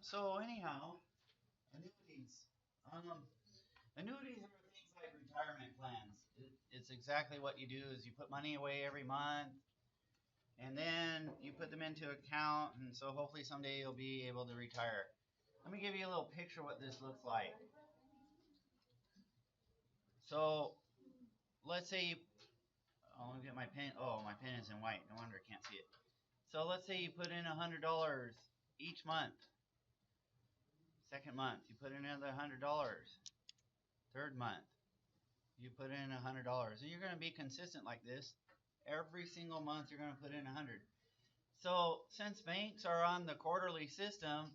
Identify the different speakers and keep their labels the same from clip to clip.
Speaker 1: So anyhow, annuities. Annuities are things like retirement plans. It's exactly what you do is you put money away every month, and then you put them into account, and so hopefully someday you'll be able to retire. Let me give you a little picture of what this looks like. So let's say you, oh, let me get my pen. Oh, my pen is in white. No wonder I can't see it. So let's say you put in $100 each month. Second month, you put in another $100. Third month, you put in $100. And you're going to be consistent like this. Every single month, you're going to put in 100. So since banks are on the quarterly system,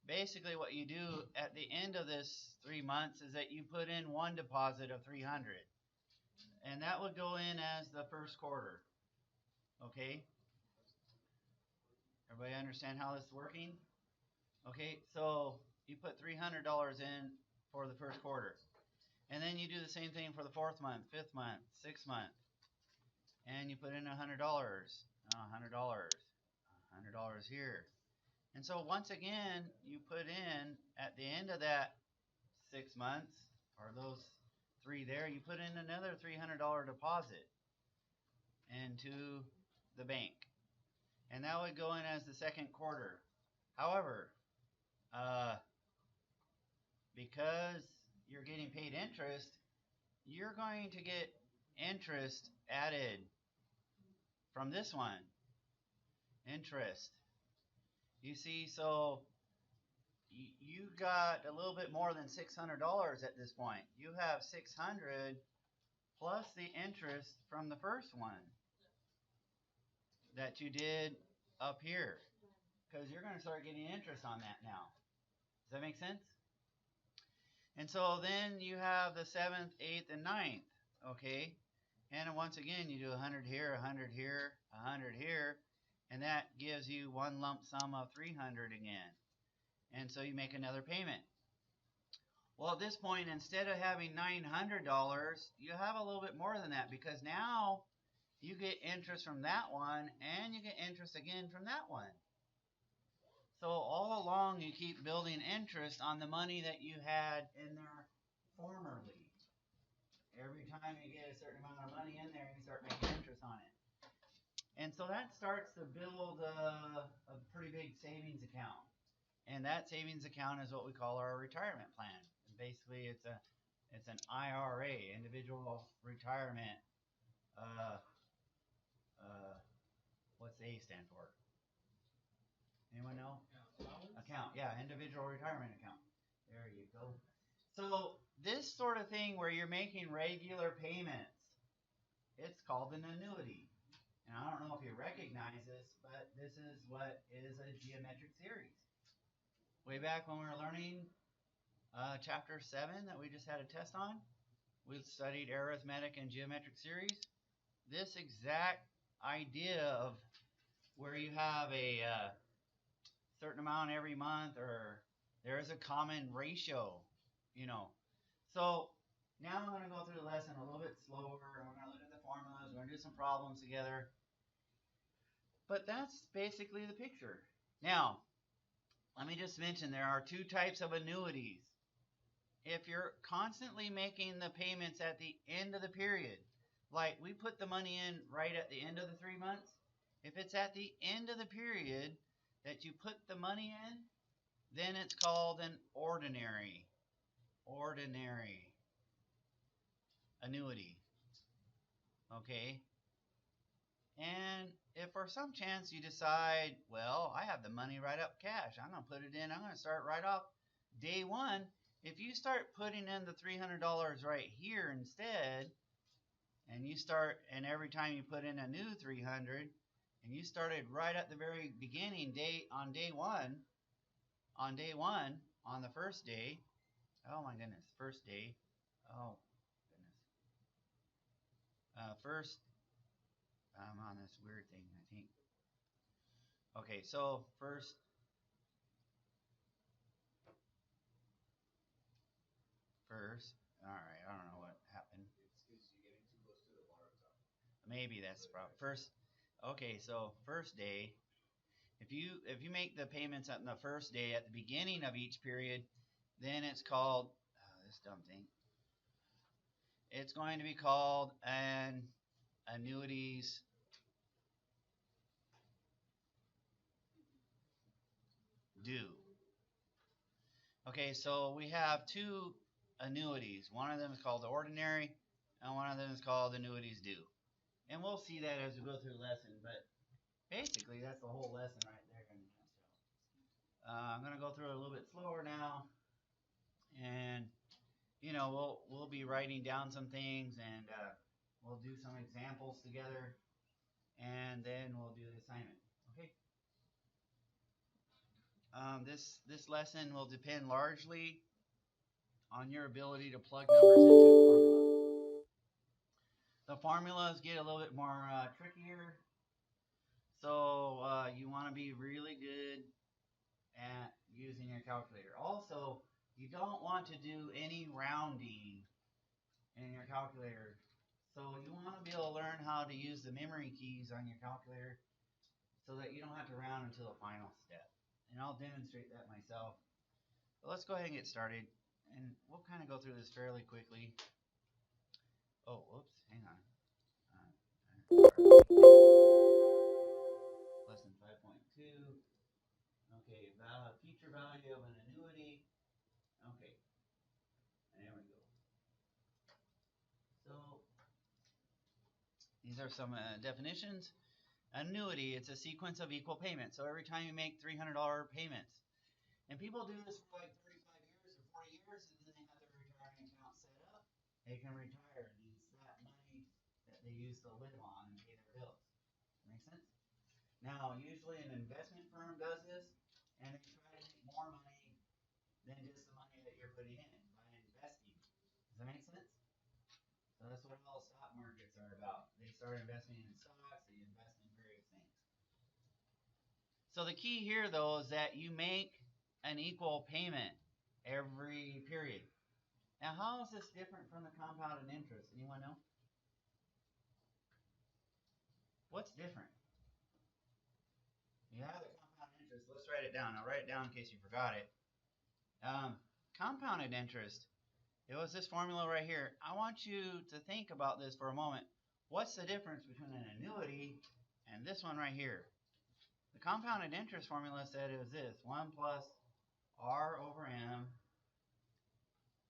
Speaker 1: basically what you do at the end of this 3 months is that you put in one deposit of 300. And that would go in as the first quarter. Okay? Everybody understand how this is working? Okay, so you put $300 in for the first quarter. And then you do the same thing for the fourth month, fifth month, sixth month. And you put in $100, $100, $100 here. And so once again, you put in at the end of that 6 months, or those 3 there, you put in another $300 deposit into the bank. And that would go in as the second quarter. However, because you're getting paid interest, you're going to get interest added from this one. Interest. You see, so you got a little bit more than $600 at this point. You have 600 plus the interest from the first one that you did up here, because you're going to start getting interest on that now. Does that make sense? And so then you have the 7th, 8th, and 9th, okay? And once again, you do 100 here, 100 here, 100 here, and that gives you one lump sum of 300 again. And so you make another payment. Well, at this point, instead of having $900, you have a little bit more than that, because now you get interest from that one, and you get interest again from that one. So all along, you keep building interest on the money that you had in there formerly. Every time you get a certain amount of money in there, you start making interest on it. And so that starts to build a pretty big savings account. And that savings account is what we call our retirement plan. And basically, it's an IRA, individual retirement. What's the A stand for? Anyone know? Account. Yeah, individual retirement account. There you go. So this sort of thing where you're making regular payments, it's called an annuity. And I don't know if you recognize this, but this is what is a geometric series. Way back when we were learning chapter 7 that we just had a test on, we studied arithmetic and geometric series. This exact idea of where you have a certain amount every month, or there's a common ratio, you know. So now I'm going to go through the lesson a little bit slower. We're going to look at the formulas. We're going to do some problems together. But that's basically the picture. Now, let me just mention there are 2 types of annuities. If you're constantly making the payments at the end of the period, like we put the money in right at the end of the 3 months, if it's at the end of the period that you put the money in, then it's called an ordinary annuity. Okay? And if for some chance you decide, well, I have the money right up cash, I'm going to put it in, I'm going to start right off day 1. If you start putting in the $300 right here instead, and you start, and every time you put in a new 300, and you started right at the very beginning, on day one, on the first day, oh my goodness, first day, oh goodness, first, I'm on this weird thing, I think. Okay, so first, all right, I don't know what happened.
Speaker 2: It's because you're getting too close to the bar top.
Speaker 1: Maybe that's the problem. First, okay, so first day, If you make the payments on the first day at the beginning of each period, then it's called this dumb thing. It's going to be called an annuities due. Okay, so we have two annuities. One of them is called the ordinary, and one of them is called annuities due. And we'll see that as we go through the lesson, but basically that's the whole lesson right there in a nutshell. I'm going to go through it a little bit slower now, and we'll be writing down some things, and we'll do some examples together, and then we'll do the assignment. Okay. This lesson will depend largely on your ability to plug numbers into formulas. The formulas get a little bit more trickier, so you want to be really good at using your calculator. Also, you don't want to do any rounding in your calculator. So you want to be able to learn how to use the memory keys on your calculator so that you don't have to round until the final step. And I'll demonstrate that myself. But let's go ahead and get started. And we'll kind of go through this fairly quickly. Oh, whoops, hang on. Lesson 5.2. Okay, future value of an annuity. Okay, there we go. So these are some definitions. Annuity, it's a sequence of equal payments. So every time you make $300 payments. And people do this for like 35 years or 40 years, and then they have their retirement account set up. They can retire, and it's that money that they use to live on and pay their bills. Make sense? Now, usually an investment firm does this, and they try to make more money than just the money that you're putting in by investing. Does that make sense? So that's what all stock markets are about. They start investing in stocks, they invest in various things. So the key here, though, is that you make an equal payment every period. Now, how is this different from the compounded interest? Anyone know? What's different? You have the compounded interest. Let's write it down. I'll write it down in case you forgot it. Compounded interest. It was this formula right here. I want you to think about this for a moment. What's the difference between an annuity and this one right here? The compounded interest formula said it was this, 1 plus R over M,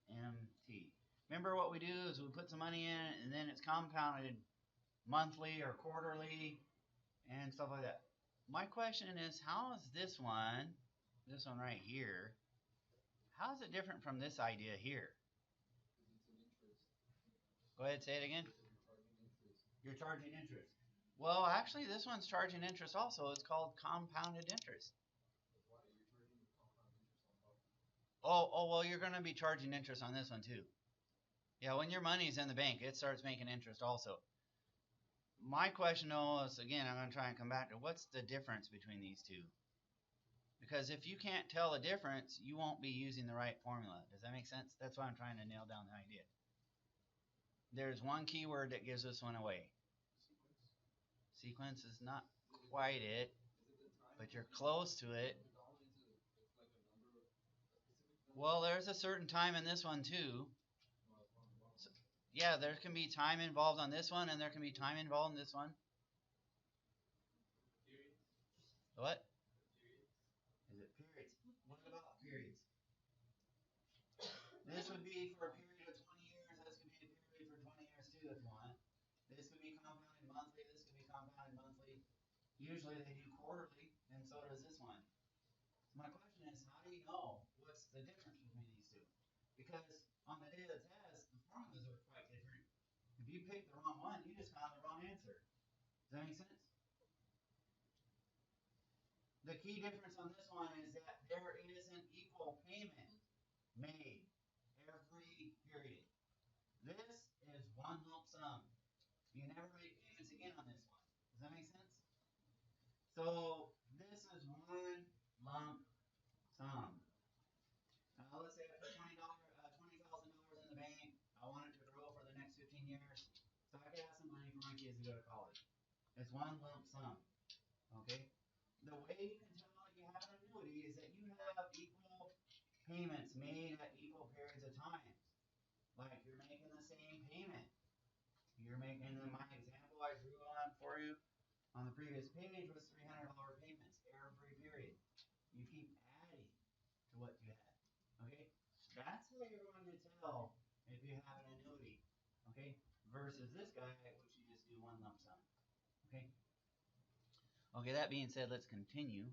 Speaker 1: MT. Remember what we do is we put some money in and then it's compounded monthly or quarterly and stuff like that. My question is, how is this one right here, how is it different from this idea here? Go ahead, say it again. You're charging interest. Well, actually, this one's charging interest also. It's called compounded interest. Oh, well, you're going to be charging interest on this one too. Yeah, when your money's in the bank, it starts making interest also. My question, though, is, again, I'm going to try and come back to what's the difference between these two? Because if you can't tell the difference, you won't be using the right formula. Does that make sense? That's why I'm trying to nail down the idea. There's one keyword that gives this one away. Sequence is not quite it, but you're close to it. Well, there's a certain time in this one too. So, yeah, there can be time involved on this one, and there can be time involved in this one. What? Is it periods? What about periods? This would be for a period of 20 years. This could be a period for 20 years too if you want. This could be compounded monthly. This could be compounded monthly. Usually they do quarterly, and so does this one. So my question is, how do you know what's the difference between these two? Because on the day of the test, the formulas are quite different. If you pick the wrong one, you just found the wrong answer. Does that make sense? The key difference on this one is that there is an equal payment made every period. This is one lump sum. You never make payments again on this one. Does that make sense? So this is one lump sum. Now let's say I put $20,000 in the bank. I want it to grow for the next 15 years, so I can have some money for my kids to go to college. It's one lump sum. Okay. The way you can tell you have an annuity is that you have equal payments made at equal periods of time. Like you're making the same payment. You're making, in my example I drew on for you on the previous page was $300 payments every period. You keep adding to what you had. Okay? That's how you're going to tell if you have an annuity. Okay? Versus this guy, which you just do one lump sum. Okay? Okay, that being said, let's continue.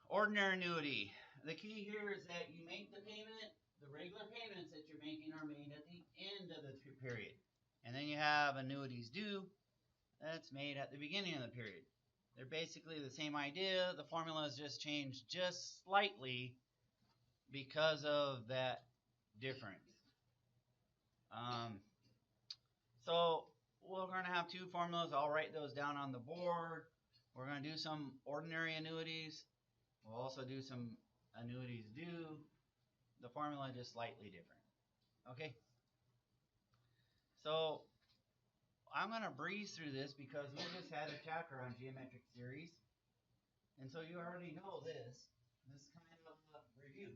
Speaker 1: Ordinary annuity. The key here is that you make the payment, the regular payments that you're making are made at the end of the period. And then you have annuities due, that's made at the beginning of the period. They're basically the same idea. The formula has just changed just slightly because of that difference. So we're going to have two formulas. I'll write those down on the board. We're going to do some ordinary annuities. We'll also do some annuities due. The formula is just slightly different. Okay? So I'm going to breeze through this because we just had a chapter on geometric series. And so you already know this. This kind of a review.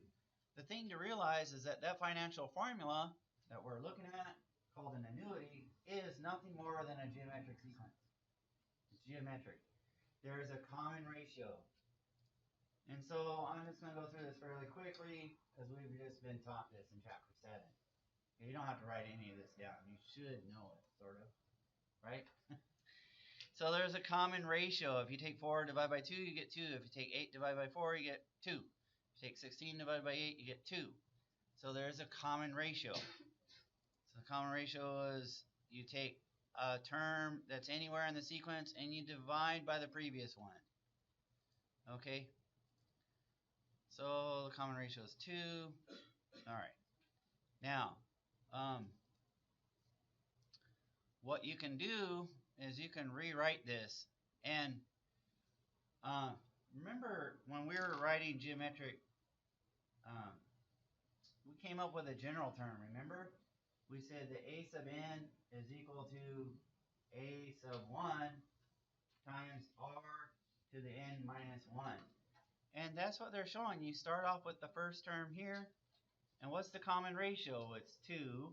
Speaker 1: The thing to realize is that that financial formula that we're looking at, called an annuity, is nothing more than a geometric sequence. It's geometric. There is a common ratio. And so I'm just going to go through this fairly quickly because we've just been taught this in chapter 7. You don't have to write any of this down. You should know it, sort of. Right? So there's a common ratio. If you take 4 divided by 2, you get 2. If you take 8 divided by 4, you get 2. If you take 16 divided by 8, you get 2. So there's a common ratio. So the common ratio is you take a term that's anywhere in the sequence and you divide by the previous one. Okay? So the common ratio is 2. All right. Now, what you can do is you can rewrite this. And remember when we were writing geometric, we came up with a general term, remember? We said that a sub n is equal to a sub 1 times r to the n minus 1. And that's what they're showing. You start off with the first term here. And what's the common ratio? It's 2.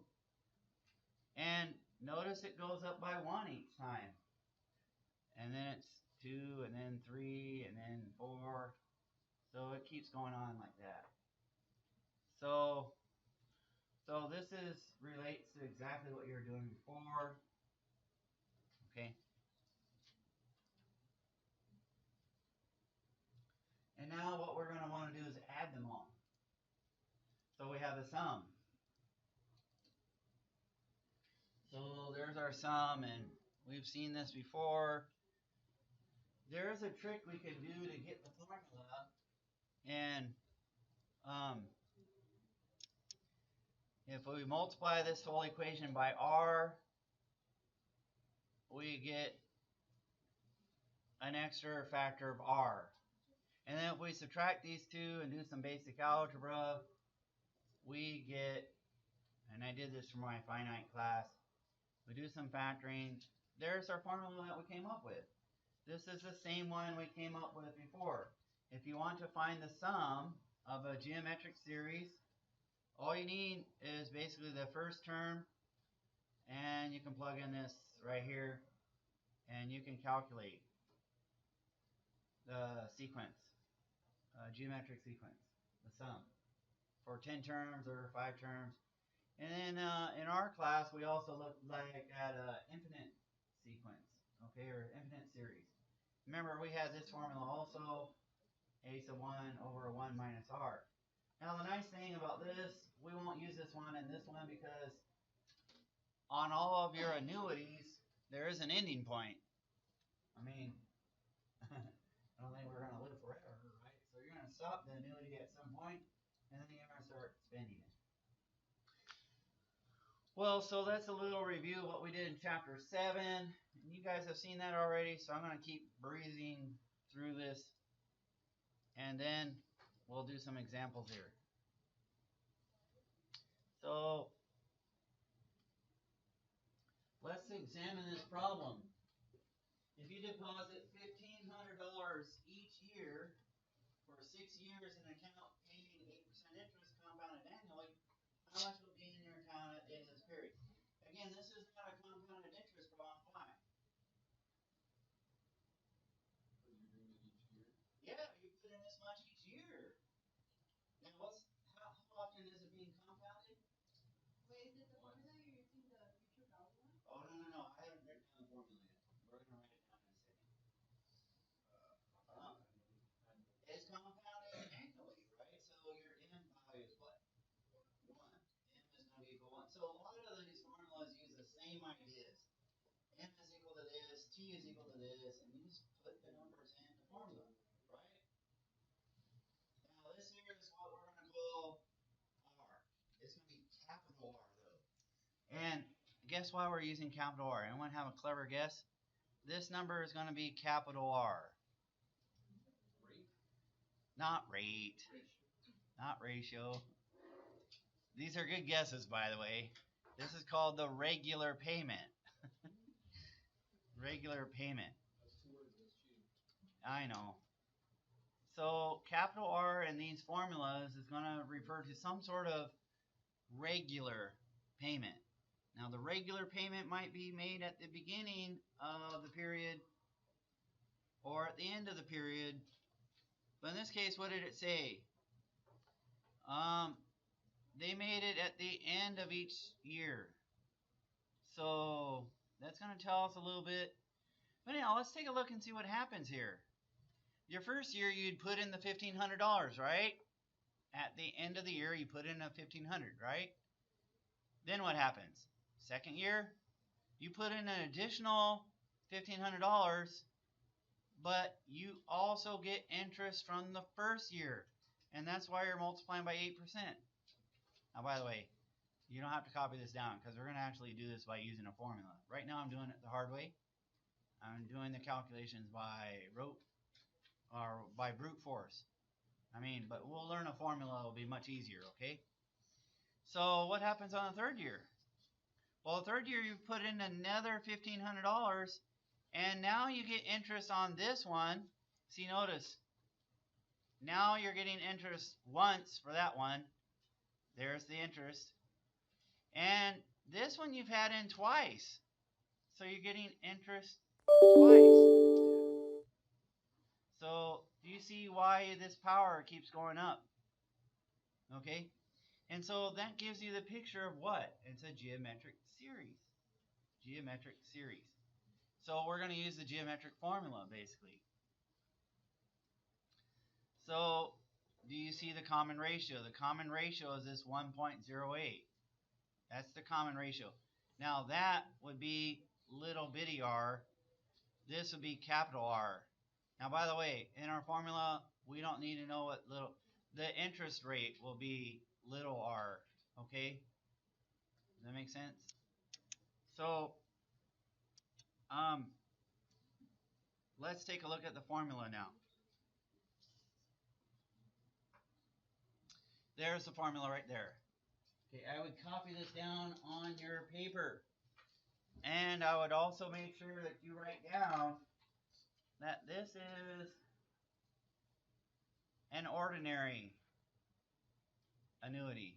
Speaker 1: And notice it goes up by 1 each time. And then it's 2, and then 3, and then 4. So it keeps going on like that. So this relates to exactly what you were doing before. Okay. And now what we're going to want to do is add them all. So we have the sum. So there's our sum, and we've seen this before. There's a trick we can do to get the formula, and if we multiply this whole equation by r, we get an extra factor of r. And then if we subtract these two and do some basic algebra, we get, and I did this for my finite class, we do some factoring. There's our formula that we came up with. This is the same one we came up with before. If you want to find the sum of a geometric series, all you need is basically the first term, and you can plug in this right here, and you can calculate the sequence, geometric sequence, the sum, for 10 terms or 5 terms. And then in our class, we also looked like at an infinite sequence, okay, or infinite series. Remember, we had this formula also, a sub 1 over 1 minus r. Now, the nice thing about this, we won't use this one and this one because on all of your annuities, there is an ending point. I mean, I don't think we're going to live forever, right? So you're going to stop the annuity at some point, and then you're going to start spending it. Well, so that's a little review of what we did in chapter 7. And you guys have seen that already, so I'm going to keep breezing through this. And then we'll do some examples here. So let's examine this problem. If you deposit $1,500 each year for 6 years in an account paying 8% interest compounded annually, how much will be in your account at the end of this period? Again, this is not a compounded interest bond. Why? Yeah, you put in this much each year. Now, how often is it being compounded?
Speaker 3: Wait, is it the formula you're using the future value one?
Speaker 1: Oh, no. I haven't written down the formula yet. We're going to write it down in a second. It's compounded annually, right? So your M value is what? 1. M is going to be equal 1. So a lot of these formulas use the same ideas. M is equal to this, T is equal to this, and you just put the numbers in the formula, right? Now this here is what we're going to call R. It's going to be capital R though. And guess why we're using capital R? Anyone have a clever guess? This number is going to be capital R.
Speaker 2: Rate?
Speaker 1: Not rate. Not ratio. These are good guesses, by the way. This is called the regular payment. Regular payment.
Speaker 2: That's 2 words, that's cheating.
Speaker 1: I know. So capital R in these formulas is going to refer to some sort of regular payment. Now the regular payment might be made at the beginning of the period or at the end of the period. But in this case, what did it say? They made it at the end of each year. So that's going to tell us a little bit. But anyhow, let's take a look and see what happens here. Your first year, you'd put in the $1,500, right? At the end of the year, you put in a $1,500, right? Then what happens? Second year, you put in an additional $1,500, but you also get interest from the first year. And that's why you're multiplying by 8%. Now, by the way, you don't have to copy this down because we're going to actually do this by using a formula. Right now, I'm doing it the hard way. I'm doing the calculations by rote or by brute force. But we'll learn a formula. It'll be much easier, okay? So what happens on the third year? Well, the third year you put in another $1,500, and now you get interest on this one. See, notice, now you're getting interest once for that one. There's the interest. And this one you've had in twice. So you're getting interest twice. So do you see why this power keeps going up? Okay? And so that gives you the picture of what? It's a geometric series. Geometric series. So we're going to use the geometric formula, basically. So do you see the common ratio? The common ratio is this 1.08. That's the common ratio. Now that would be little bitty r. This would be capital R. Now, by the way, in our formula, we don't need to know what the interest rate will be little r. Okay? Does that make sense? So, let's take a look at the formula now. There's the formula right there. Okay, I would copy this down on your paper. And I would also make sure that you write down that this is an ordinary annuity.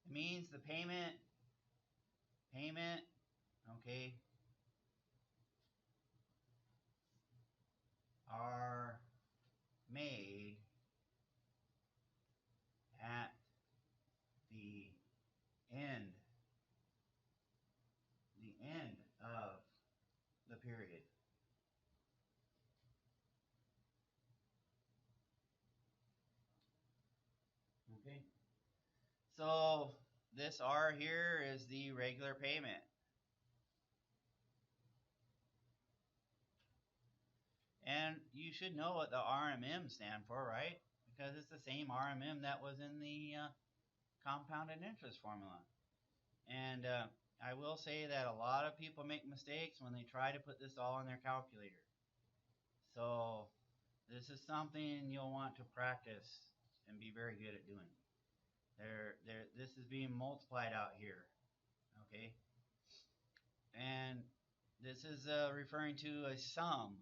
Speaker 1: It means the payment, okay, are made at the end of the period. Okay. So this R here is the regular payment. And you should know what the RMM stand for, right? Because it's the same RMM that was in the compounded interest formula. And I will say that a lot of people make mistakes when they try to put this all in their calculator. So this is something you'll want to practice and be very good at doing. This is being multiplied out here, okay? And this is referring to a sum.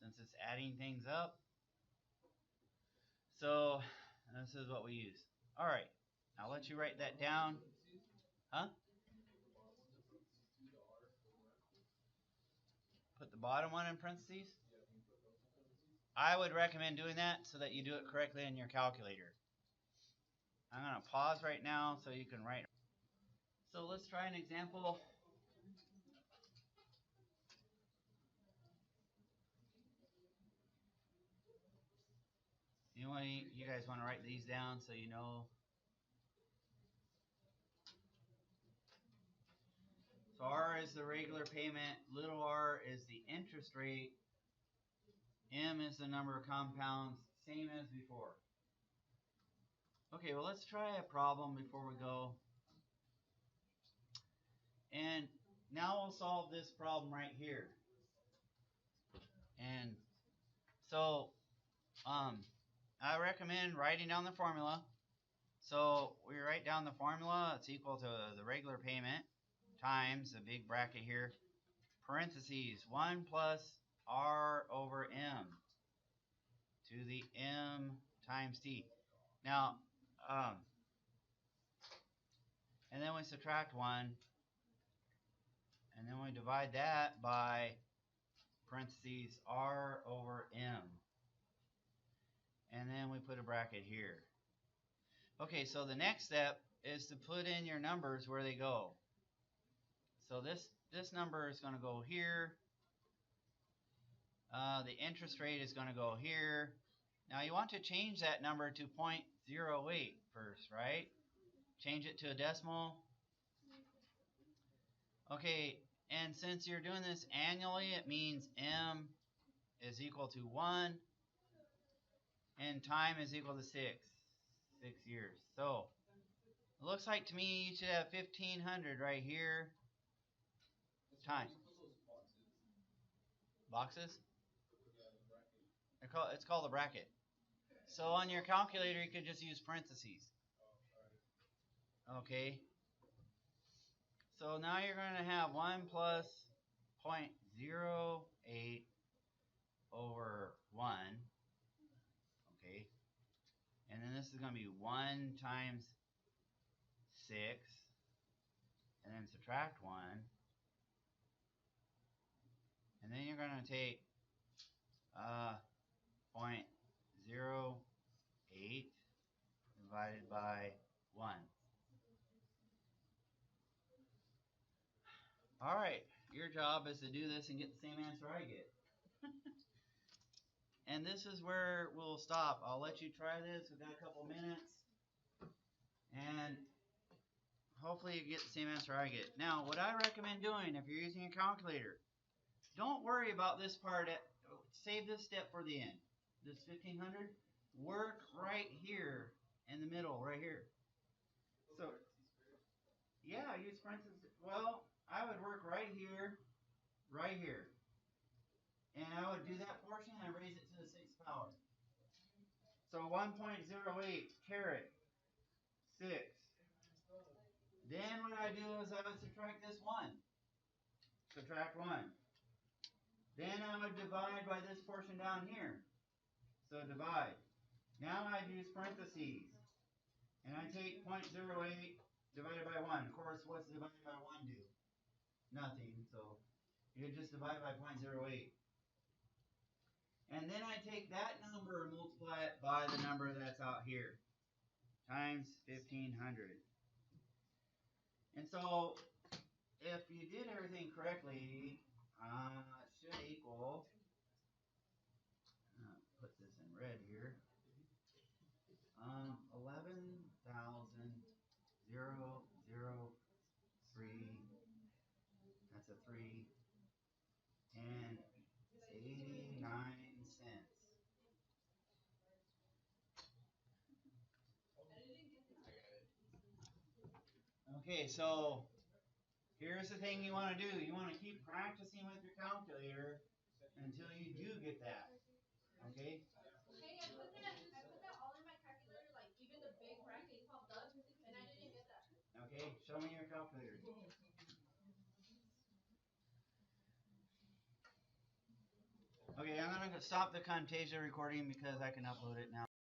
Speaker 1: since it's adding things up. So this is what we use. All right, I'll let you write that down. Huh? Put the bottom one in parentheses? I would recommend doing that so that you do it correctly in your calculator. I'm going to pause right now so you can write. So let's try an example. You guys want to write these down so you know. So R is the regular payment, little r is the interest rate, M is the number of compounds, same as before. Okay, well let's try a problem before we go. And now we'll solve this problem right here. And so I recommend writing down the formula. So we write down the formula. It's equal to the regular payment times the big bracket here, parentheses 1 plus R over M to the M times T. Now, and then we subtract 1, and then we divide that by parentheses R over M. And then we put a bracket here. Okay, so the next step is to put in your numbers where they go. So this number is going to go here. The interest rate is going to go here. Now you want to change that number to 0.08 first, right? Change it to a decimal. Okay, and since you're doing this annually, it means M is equal to 1 and time is equal to 6 years. So it looks like to me you should have 1500 right here. Time. Boxes? It's called a bracket. So on your calculator you could just use parentheses. Okay. So now you're going to have 1 plus 0.08 over 1. Okay. And then this is going to be 1 times 6. And then subtract 1. And then you're going to take 0.08 divided by 1. All right, your job is to do this and get the same answer I get. And this is where we'll stop. I'll let you try this. We've got a couple minutes. And hopefully you get the same answer I get. Now, what I recommend doing if you're using a calculator, don't worry about this part. Save this step for the end. This 1500. Work right here in the middle, right here. So, yeah, use parentheses. Well, I would work right here, and I would do that portion and raise it to the 6th power. So 1.08 caret 6. Then what I do is I would subtract this 1. Subtract 1. Then I would divide by this portion down here. So divide. Now I use parentheses. And I take 0.08 divided by 1. Of course, what's divided by 1 do? Nothing. So you just divide by 0.08. And then I take that number and multiply it by the number that's out here. Times 1500. And so if you did everything correctly, it should equal, put this in red here, 11,003, that's a 3, and 89 cents. Okay, so here's the thing you want to do. You want to keep practicing with your calculator until you do get that. Okay?
Speaker 3: Hey, I put that all in my calculator, like even the big bracket popped up, and I didn't get that.
Speaker 1: Okay, show me your calculator. Okay, I'm gonna stop the Camtasia recording because I can upload it now.